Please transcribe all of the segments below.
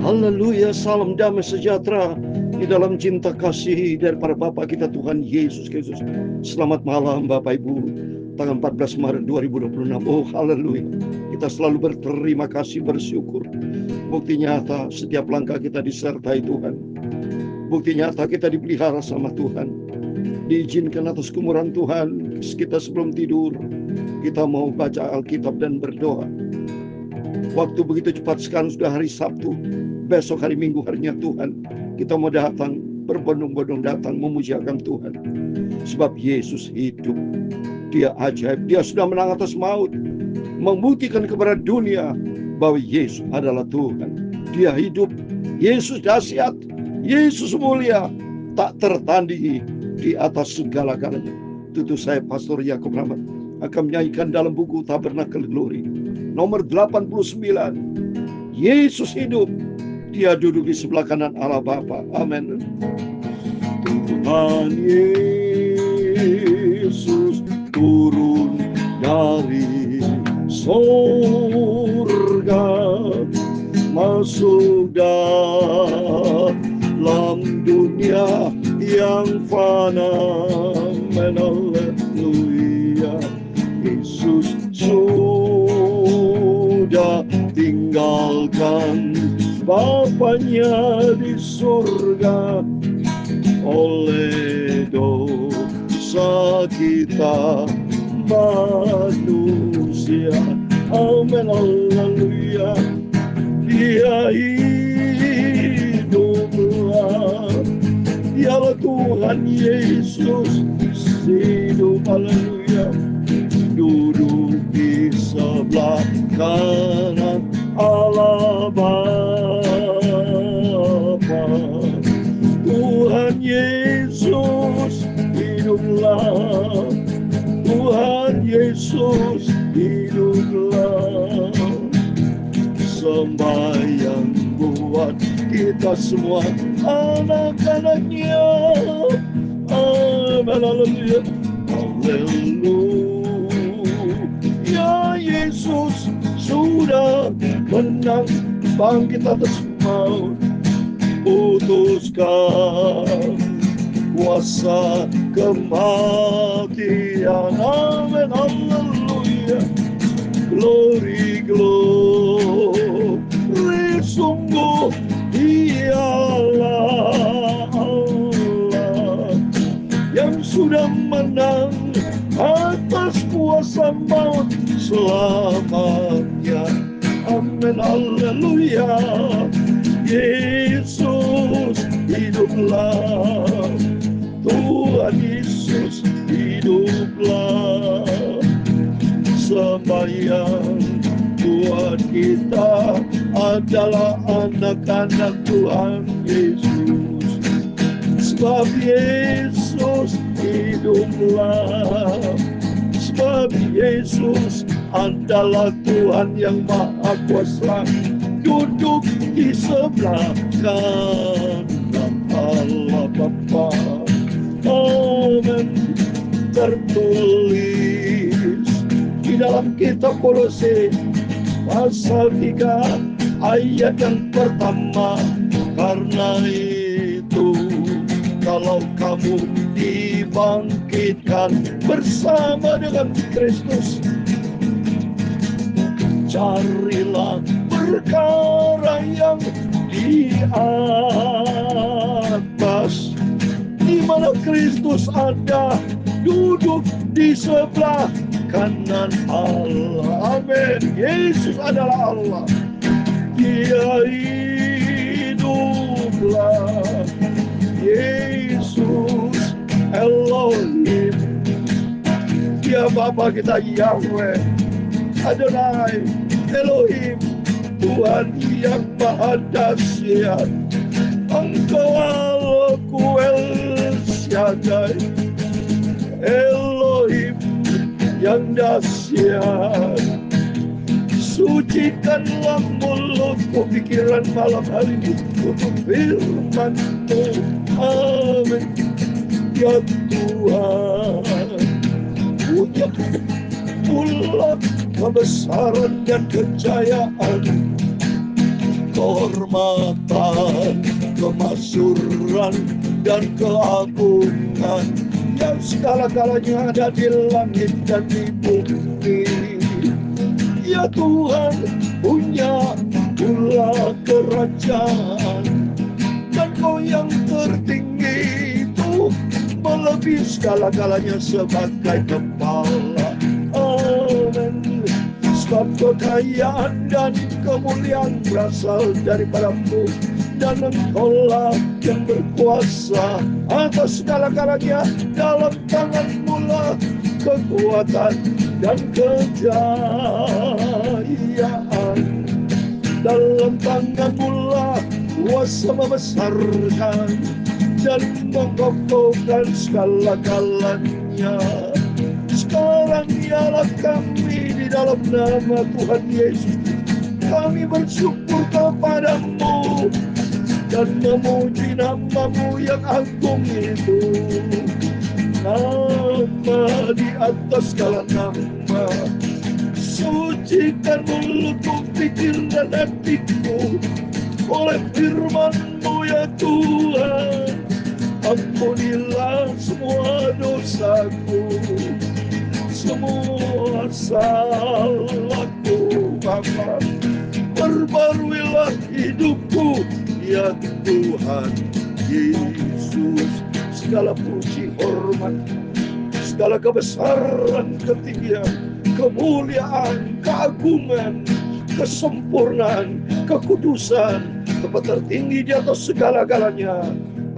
Haleluya, salam damai sejahtera di dalam cinta kasih dari para Bapa kita Tuhan Yesus Kristus. Selamat malam Bapak Ibu, tanggal 14 Maret 2026. Oh haleluya, kita selalu berterima kasih, bersyukur. Bukti nyata setiap langkah kita disertai Tuhan. Bukti nyata kita dipelihara sama Tuhan. Diizinkan atas kemurahan Tuhan, kita sebelum tidur kita mau baca Alkitab dan berdoa. Waktu begitu cepat sekarang, sudah hari Sabtu. Besok hari Minggu, harinya Tuhan. Kita mau datang, berbondong-bondong datang memujiakan Tuhan. Sebab Yesus hidup. Dia ajaib, dia sudah menang atas maut. Membuktikan kepada dunia bahwa Yesus adalah Tuhan. Dia hidup, Yesus dahsyat, Yesus mulia, tak tertandingi di atas segala-galanya. Tutu saya Pastor Yakub Rahmat akan menyanyikan dalam buku Tabernakel Glory nomor 89. Yesus hidup, dia duduk di sebelah kanan Allah Bapa. Amin. Tuhan Yesus turun dari surga, masuk dalam dunia yang fana. Haleluya. Yesus sudah tinggalkan Bapanya di surga. Oleh dosa kita manusia, amin, haleluya. Dia hiduplah, dialah Tuhan Yesus hidup, haleluya. Duduk di sebelah kanan Allah Bapa. Tuhan Yesus hiduplah, Tuhan Yesus hiduplah. Sembahyang buat kita semua anak-anaknya. Amin, haleluya. Haleluya. Yesus sudah menang, bangkit atas maut, putuskan kuasa kematian. Amin, haleluya. Glory, glory, sungguh dialah Allah yang sudah menang atas kuasa maut selamanya. Amin, haleluya. Yesus hiduplah, Tuhan Yesus hiduplah. Sembahyang buat kita adalah anak-anak Tuhan Yesus. Sebab Yesus hiduplah, sebab Yesus adalah Tuhan yang Maha Kuasa, duduk di sebelah kanan Allah Bapa. Amin. Tertulis di dalam kitab Kolose pasal 3 ayat yang pertama, karena itu kalau kamu dibangkitkan bersama dengan Kristus, carilah perkara yang di atas, di mana Kristus ada, duduk di sebelah kanan Allah. Amin. Yesus adalah Allah. Dia hiduplah. Yesus Elohim. Dia Bapa kita Yahweh, Adonai, Elohim, Tuhan yang Maha Dahsyat. Engkau Allahku El Shaddai, Elohim yang dahsyat. Sucikanlah mulutku, pikiran malam hari ini untuk firman-Mu. Amin. Ya Tuhan, punya bulat kebesaran dan kejayaan. Kau kehormatan, kemaksuran, dan keagungan yang segala-galanya ada di langit dan di bumi. Ya Tuhan, punya pula kerajaan, dan Kau yang tertinggi itu melebihi segala-galanya sebagai kepala. Amin. Sebab kekayaan dan kemuliaan berasal daripada-Mu, dan Engkau-lah yang berkuasa atas segala-galanya. Dalam tangan-Mu lah kekuatan dan kejayaan. Dalam tangan-Mu lah kuasa membesarkan dan mengokohkan segala-galanya. Sekarang ialah kami di dalam nama Tuhan Yesus, kami bersyukur kepada-Mu dan memuji nama-Mu yang agung itu. Nama di atas segala nama, sucikan mulutku, pikir dan hatiku oleh firman-Mu ya Tuhan. Ampunilah semua dosaku, semua salahku Bapa. Perbaruilah hidupku ya Tuhan Yesus. Segala puji, hormat, segala kebesaran, ketinggian, kemuliaan, keagungan, kesempurnaan, kekudusan, tempat tertinggi di atas segala-galanya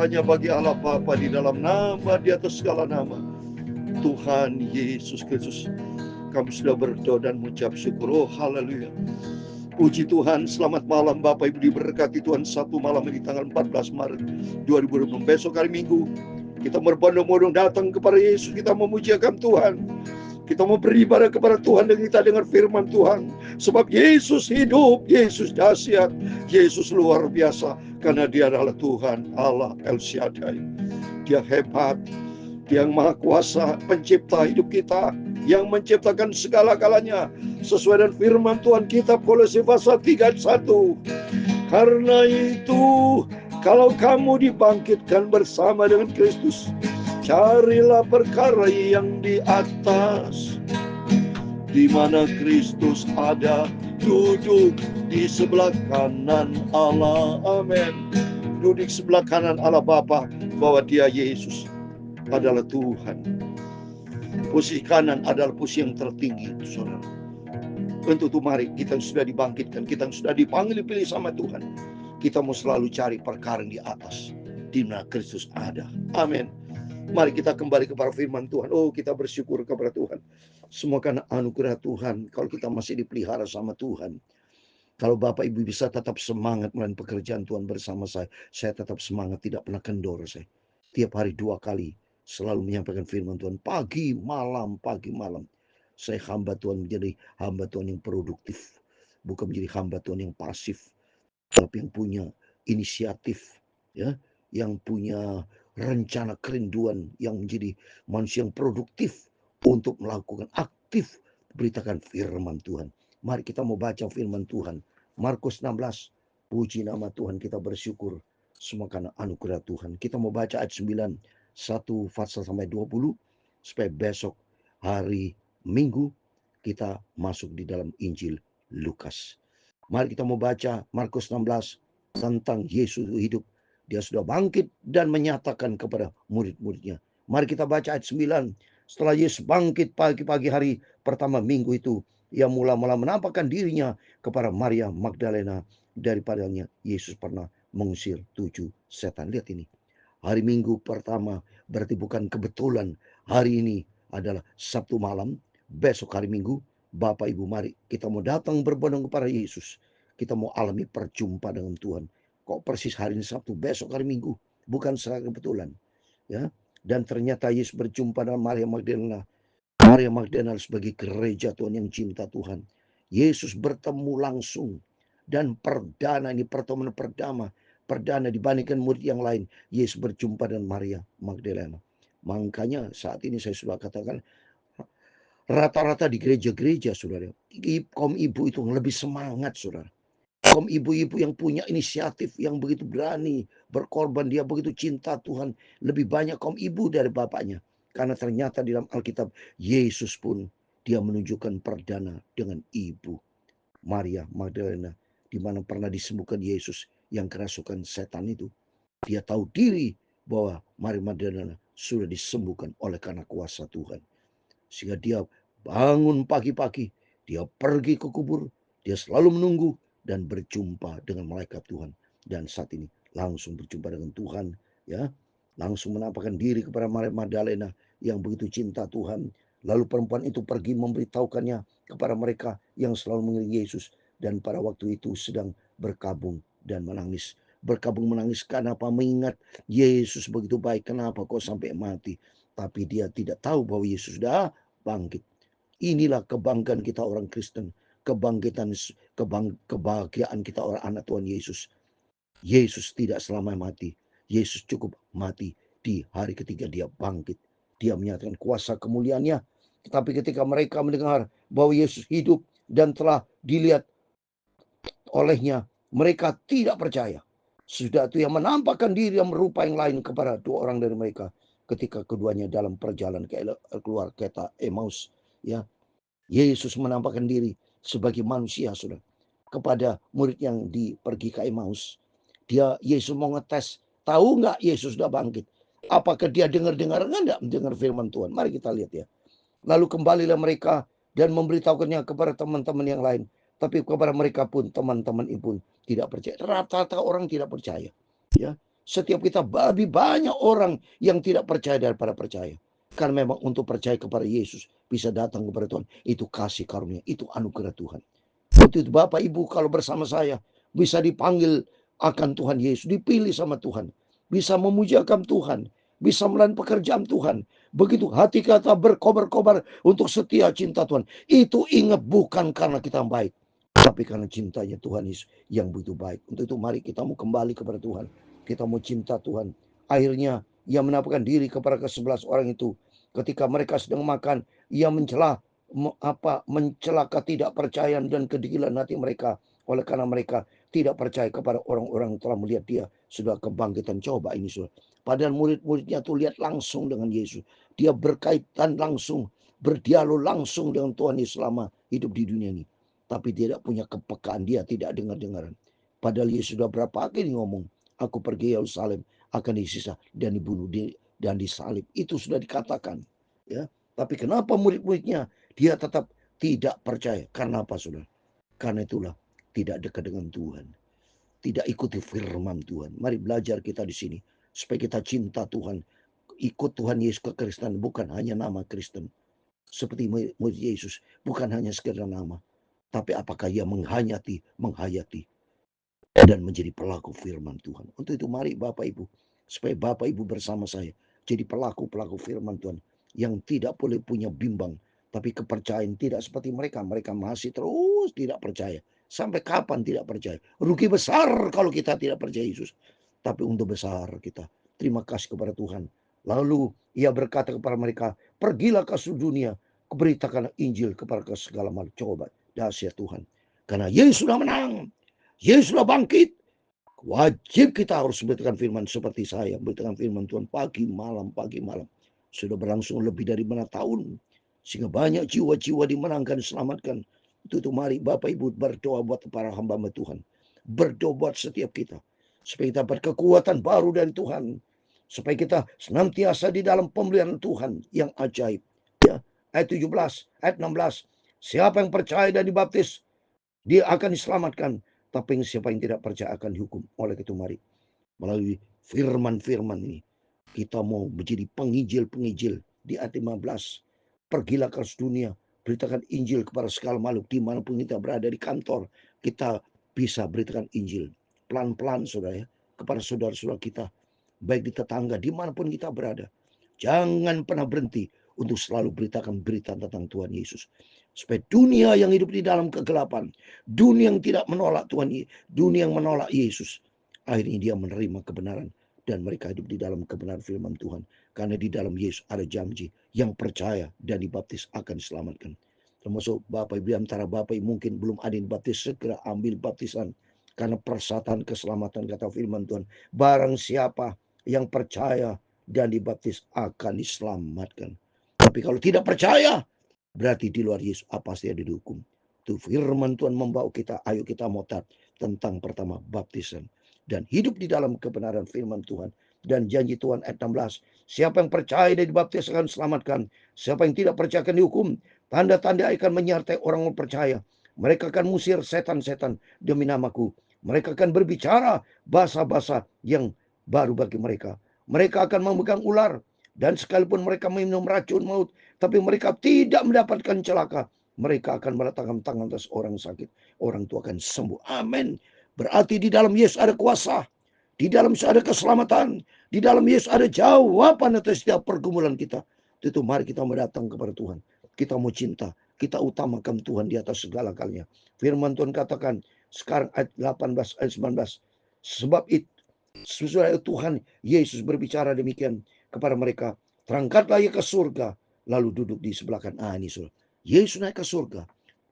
hanya bagi Allah Bapa di dalam nama di atas segala nama, Tuhan Yesus Kristus. Kami sudah berdoa dan mengucap syukur. Oh haleluya. Puji Tuhan, selamat malam Bapak Ibu, diberkati Tuhan. Satu malam ini tanggal 14 Maret 2020, besok hari Minggu, kita berbondong-bondong datang kepada Yesus. Kita memujiakan Tuhan, kita mau beribadah kepada Tuhan, dan kita dengar firman Tuhan. Sebab Yesus hidup, Yesus dahsyat, Yesus luar biasa, karena Dia adalah Tuhan Allah El Shaddai. Dia hebat, Dia yang maha kuasa, pencipta hidup kita, yang menciptakan segala-galanya sesuai dengan firman Tuhan, kitab Kolose pasal 3 ayat 1. Karena itu, kalau kamu dibangkitkan bersama dengan Kristus, carilah perkara yang di atas, di mana Kristus ada, duduk di sebelah kanan Allah. Amin. Duduk di sebelah kanan Allah Bapa, bahwa Dia Yesus adalah Tuhan. Posisi kanan adalah posisi yang tertinggi, saudara. Untuk itu mari, kita yang sudah dibangkitkan, kita yang sudah dipanggil pilih sama Tuhan, kita mau selalu cari perkara yang di atas, di mana Kristus ada. Amin. Mari kita kembali kepada firman Tuhan. Oh, kita bersyukur kepada Tuhan. Semua karena anugerah Tuhan. Kalau kita masih dipelihara sama Tuhan. Kalau Bapak Ibu bisa tetap semangat melakukan pekerjaan Tuhan bersama saya tetap semangat, tidak pernah kendor saya. Tiap hari 2 kali selalu menyampaikan firman Tuhan. Pagi, malam, pagi, malam. Saya hamba Tuhan, menjadi hamba Tuhan yang produktif. Bukan menjadi hamba Tuhan yang pasif. Tapi yang punya inisiatif. Ya, yang punya rencana kerinduan, yang menjadi manusia yang produktif untuk melakukan aktif beritakan firman Tuhan. Mari kita mau baca firman Tuhan. Markus 16. Puji nama Tuhan, kita bersyukur semua karena anugerah Tuhan. Kita mau baca ayat 9, 1 pasal sampai 20, supaya besok hari Minggu kita masuk di dalam Injil Lukas. Mari kita mau baca Markus 16 tentang Yesus hidup. Dia sudah bangkit dan menyatakan kepada murid-muridnya. Mari kita baca ayat 9. Setelah Yesus bangkit pagi-pagi hari pertama minggu itu, ia mula-mula menampakkan dirinya kepada Maria Magdalena. Daripadanya Yesus pernah mengusir 7 setan. Lihat ini. Hari Minggu pertama berarti bukan kebetulan. Hari ini adalah Sabtu malam. Besok hari Minggu. Bapak Ibu, mari kita mau datang berbondong kepada Yesus. Kita mau alami perjumpaan dengan Tuhan. Kok persis hari ini Sabtu, besok hari Minggu. Bukan secara kebetulan. Ya. Dan ternyata Yesus berjumpa dengan Maria Magdalena. Maria Magdalena sebagai gereja Tuhan yang cinta Tuhan. Yesus bertemu langsung. Dan perdana ini pertemuan perdana dibandingkan murid yang lain. Yesus berjumpa dengan Maria Magdalena. Makanya saat ini saya sudah katakan, rata-rata di gereja-gereja, saudara, kaum ibu itu lebih semangat, saudara. Kaum ibu-ibu yang punya inisiatif, yang begitu berani berkorban, dia begitu cinta Tuhan. Lebih banyak kaum ibu dari bapaknya. Karena ternyata di dalam Alkitab, Yesus pun dia menunjukkan perdana dengan ibu Maria Magdalena, di mana pernah disembuhkan Yesus yang kerasukan setan itu. Dia tahu diri bahwa Maria Magdalena sudah disembuhkan oleh karena kuasa Tuhan. Sehingga dia bangun pagi-pagi, dia pergi ke kubur, dia selalu menunggu dan berjumpa dengan malaikat Tuhan. Dan saat ini langsung berjumpa dengan Tuhan, ya, langsung menampakkan diri kepada Maria Magdalena yang begitu cinta Tuhan. Lalu perempuan itu pergi memberitahukannya kepada mereka yang selalu mengiringi Yesus, dan pada waktu itu sedang berkabung dan menangis. Berkabung menangis karena apa? Mengingat Yesus begitu baik, kenapa kok sampai mati? Tapi dia tidak tahu bahwa Yesus sudah bangkit. Inilah kebanggaan kita orang Kristen, kebahagiaan kita orang anak Tuhan Yesus. Yesus tidak selamanya mati. Yesus cukup mati, di hari ketiga dia bangkit. Dia menyatakan kuasa kemuliaannya. Tetapi ketika mereka mendengar bahwa Yesus hidup dan telah dilihat olehnya, mereka tidak percaya. Sudah itu yang menampakkan diri yang merupa yang lain kepada dua orang dari mereka ketika keduanya dalam perjalanan keluar kereta Emmaus, ya. Yesus menampakkan diri sebagai manusia, sudah, kepada murid yang pergi ke Emmaus. Yesus mau ngetes, tahu nggak Yesus sudah bangkit? Apakah dia dengar-dengar? Enggak dengar firman Tuhan. Mari kita lihat, ya. Lalu kembalilah mereka dan memberitahukannya kepada teman-teman yang lain. Tapi kepada mereka pun, teman-teman pun tidak percaya. Rata-rata orang tidak percaya. Ya, setiap kita lebih banyak orang yang tidak percaya daripada percaya. Karena memang untuk percaya kepada Yesus, bisa datang kepada Tuhan, itu kasih karunia, itu anugerah Tuhan. Untuk itu Bapak Ibu kalau bersama saya bisa dipanggil akan Tuhan Yesus, dipilih sama Tuhan, bisa memujiakan Tuhan, bisa melakukan pekerjaan Tuhan. Begitu hati kita berkobar-kobar untuk setia cinta Tuhan. Itu ingat bukan karena kita baik, tapi karena cintanya Tuhan Yesus yang begitu baik. Untuk itu mari kita mau kembali kepada Tuhan. Kita mau cinta Tuhan. Akhirnya ia menampakkan diri kepada ke-11 orang itu. Ketika mereka sedang makan, ia mencela ketidakpercayaan dan kedegilan hati mereka, oleh karena mereka tidak percaya kepada orang-orang yang telah melihat dia sudah kebangkitan. Coba ini, sudah. Padahal murid-muridnya tuh lihat langsung dengan Yesus. Dia berkaitan langsung, berdialog langsung dengan Tuhan Yesus selama hidup di dunia ini. Tapi dia tidak punya kepekaan, dia tidak dengar-dengaran. Padahal Yesus sudah berapa kali ngomong, aku pergi Yerusalem, akan disisa dan dibunuh dan disalib. Itu sudah dikatakan, ya. Tapi kenapa murid-muridnya dia tetap tidak percaya? Karena apa, saudara? Karena itulah tidak dekat dengan Tuhan, tidak ikuti firman Tuhan. Mari belajar kita di sini supaya kita cinta Tuhan, ikut Tuhan Yesus ke Kristen, bukan hanya nama Kristen. Seperti murid Yesus, bukan hanya sekedar nama, tapi apakah ia menghayati dan menjadi pelaku firman Tuhan. Untuk itu mari Bapak Ibu, supaya Bapak Ibu bersama saya jadi pelaku-pelaku firman Tuhan yang tidak boleh punya bimbang, tapi kepercayaan tidak seperti mereka. Mereka masih terus tidak percaya. Sampai kapan tidak percaya? Rugi besar kalau kita tidak percaya Yesus. Tapi untuk besar kita. Terima kasih kepada Tuhan. Lalu ia berkata kepada mereka, pergilah ke seluruh dunia, beritakan Injil kepada segala makhluk. Coba, dahsyat Tuhan. Karena Yesus sudah menang. Yesus sudah bangkit. Wajib kita harus beritakan firman seperti saya. Beritakan firman Tuhan pagi malam. Sudah berlangsung lebih dari mana tahun. Sehingga banyak jiwa-jiwa dimenangkan, diselamatkan. Itu mari Bapak Ibu berdoa buat para hamba Tuhan. Berdoa buat setiap kita. Supaya kita dapat kekuatan baru dari Tuhan. Supaya kita senantiasa di dalam pemeliharaan Tuhan yang ajaib. Ya, ayat 17, ayat 16. Siapa yang percaya dan dibaptis, dia akan diselamatkan. Tapi siapa yang tidak percaya akan dihukum. Oleh itu mari melalui firman-firman ini kita mau menjadi penginjil-penginjil. Di ayat 15, pergilah ke dunia, beritakan Injil kepada segala makhluk. Dimanapun kita berada, di kantor kita bisa beritakan Injil. Pelan-pelan, saudara, ya, kepada saudara-saudara kita, baik di tetangga, dimanapun kita berada. Jangan pernah berhenti untuk selalu beritakan berita tentang Tuhan Yesus. Supaya dunia yang hidup di dalam kegelapan, dunia yang tidak menolak Tuhan, dunia yang menolak Yesus, akhirnya dia menerima kebenaran dan mereka hidup di dalam kebenaran firman Tuhan. Karena di dalam Yesus ada janji, yang percaya dan dibaptis akan diselamatkan. Termasuk Bapak Ibu, antara Bapak Ibu mungkin belum ada yang dibaptis, segera ambil baptisan. Karena persatan keselamatan kata firman Tuhan, barang siapa yang percaya dan dibaptis akan diselamatkan. Tapi kalau tidak percaya, berarti di luar Yesus pasti dia dihukum. Itu firman Tuhan membawa kita, ayo kita mau taat tentang pertama baptisan dan hidup di dalam kebenaran firman Tuhan. Dan janji Tuhan ayat 16, siapa yang percaya dan dibaptis akan diselamatkan, siapa yang tidak percaya akan dihukum. Tanda-tanda akan menyertai orang yang percaya. Mereka akan musir setan-setan demi namaku. Mereka akan berbicara bahasa-bahasa yang baru bagi mereka. Mereka akan memegang ular, dan sekalipun mereka minum racun maut, tapi mereka tidak mendapatkan celaka. Mereka akan meletakkan tangan atas orang sakit, orang tua akan sembuh. Amin. Berarti di dalam Yesus ada kuasa, di dalam Yesus ada keselamatan, di dalam Yesus ada jawaban atas setiap pergumulan kita. Itu mari kita mendatang kepada Tuhan. Kita mau cinta, kita utamakan Tuhan di atas segala galanya. Firman Tuhan katakan sekarang ayat 18, ayat 19. Sebab itu sesudah Tuhan Yesus berbicara demikian kepada mereka, terangkatlah ia ke surga, lalu duduk di sebelah kanan. Ini surga. Yesus naik ke surga,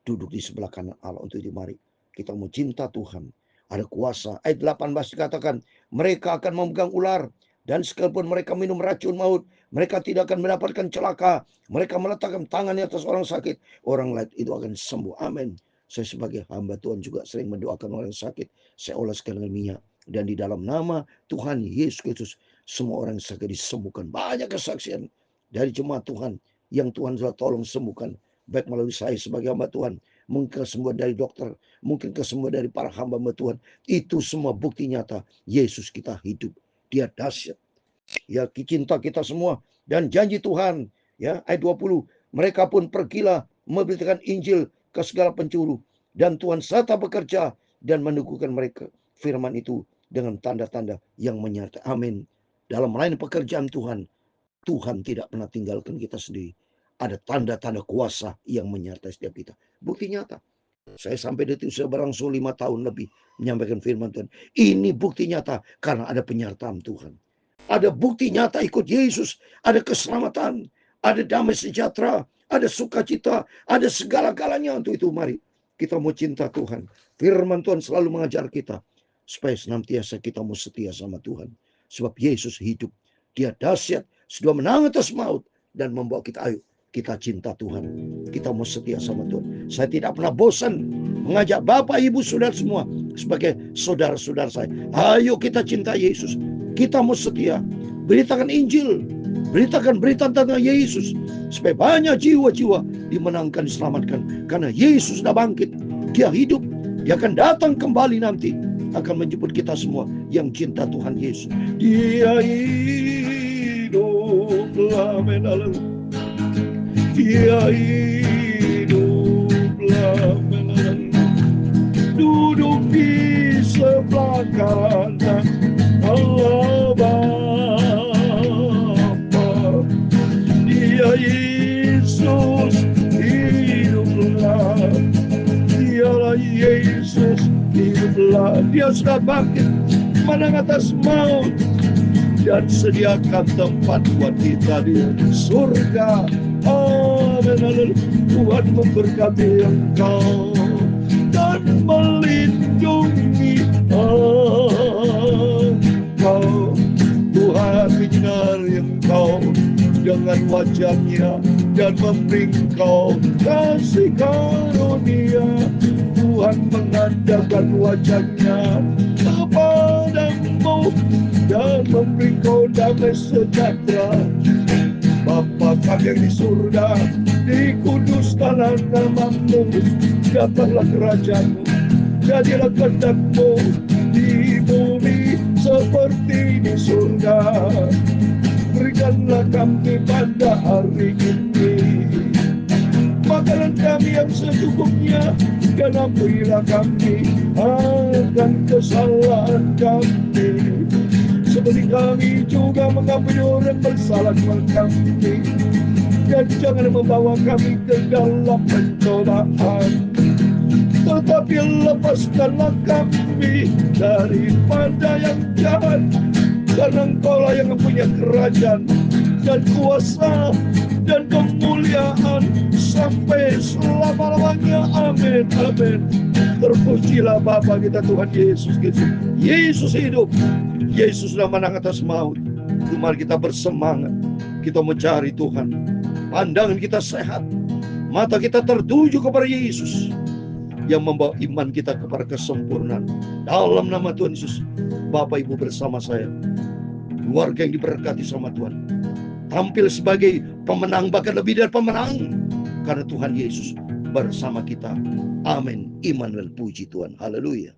duduk di sebelah kanan Allah. Untuk itu mari kita mau cinta Tuhan. Ada kuasa. Ayat 18 dikatakan, mereka akan memegang ular, dan sekalipun mereka minum racun maut, mereka tidak akan mendapatkan celaka. Mereka meletakkan tangannya atas orang sakit, orang lain itu akan sembuh. Amin. Saya sebagai hamba Tuhan juga sering mendoakan orang sakit. Saya oleskan dengan minyak. Dan di dalam nama Tuhan Yesus Kristus, semua orang sakit disembuhkan. Banyak kesaksian dari jemaat Tuhan yang Tuhan sudah tolong sembuhkan. Baik melalui saya sebagai hamba Tuhan, mungkin kesembuhan dari dokter, mungkin kesembuhan dari para hamba Tuhan. Itu semua bukti nyata Yesus kita hidup. Dia dahsyat. Ya, cinta kita semua. Dan janji Tuhan, ya, ayat 20, mereka pun pergilah memberitakan Injil ke segala penjuru, dan Tuhan serta bekerja dan meneguhkan mereka firman itu dengan tanda-tanda yang menyertai. Amin. Dalam melayani pekerjaan Tuhan, Tuhan tidak pernah tinggalkan kita sendiri. Ada tanda-tanda kuasa yang menyertai setiap kita. Bukti nyata. Saya sampai detik usia berangsur 5 tahun lebih menyampaikan firman Tuhan. Ini bukti nyata karena ada penyertaan Tuhan. Ada bukti nyata ikut Yesus. Ada keselamatan. Ada damai sejahtera. Ada sukacita. Ada segala-galanya. Untuk itu mari kita mau cinta Tuhan. Firman Tuhan selalu mengajar kita supaya senantiasa kita mau setia sama Tuhan. Sebab Yesus hidup. Dia dahsyat. Sudah menang atas maut. Dan membawa kita, ayo kita cinta Tuhan. Kita mau setia sama Tuhan. Saya tidak pernah bosan mengajak Bapak, Ibu, Saudara semua sebagai saudara-saudara saya. Ayo kita cinta Yesus. Kita mau setia. Beritakan Injil. Beritakan berita tentang Yesus. Supaya banyak jiwa-jiwa dimenangkan, diselamatkan. Karena Yesus sudah bangkit. Dia hidup. Dia akan datang kembali nanti. Akan menjemput kita semua yang cinta Tuhan Yesus. Dia hiduplah melalui. Dia hiduplah melalui. Duduk di sebelah kanan Allah Bapa. Dia Yesus hiduplah. Dialah Yesus hiduplah. Dia sudah bangkit menang atas maut dan sediakan tempat buat kita di surga. Amin. Tuhan memberkati engkau dan melindungi engkau. Tuhan menyinari engkau dengan wajahnya dan memberi engkau kasih karunia. Tuhan mengandalkan wajahnya kepadamu dan memberi engkau damai sejahtera. Bapa kami yang di surga, dikuduskanlah namamu, datanglah kerajaanmu, jadilah kehendakmu di bumi seperti di surga. Berikanlah kami pada hari ini makanan kami yang secukupnya, dan ampunilah kami akan kesalahan kami, seperti kami juga mengampuni orang bersalah kepada kami. Dan jangan membawa kami ke dalam pencobaan, tetapi lepaskanlah kami daripada yang jahat. Karena Engkaulah yang mempunyai kerajaan dan kuasa dan kemuliaan sampai selama-lamanya. Amin, amin. Terpujilah Bapa kita Tuhan Yesus Kristus. Yesus hidup. Yesus sudah menang atas maut. Mari kita bersemangat. Kita mencari Tuhan. Pandangan kita sehat. Mata kita tertuju kepada Yesus yang membawa iman kita kepada kesempurnaan. Dalam nama Tuhan Yesus, Bapak Ibu bersama saya, keluarga yang diberkati sama Tuhan, tampil sebagai pemenang, bahkan lebih dari pemenang, karena Tuhan Yesus bersama kita. Amin. Immanuel, puji Tuhan. Haleluya.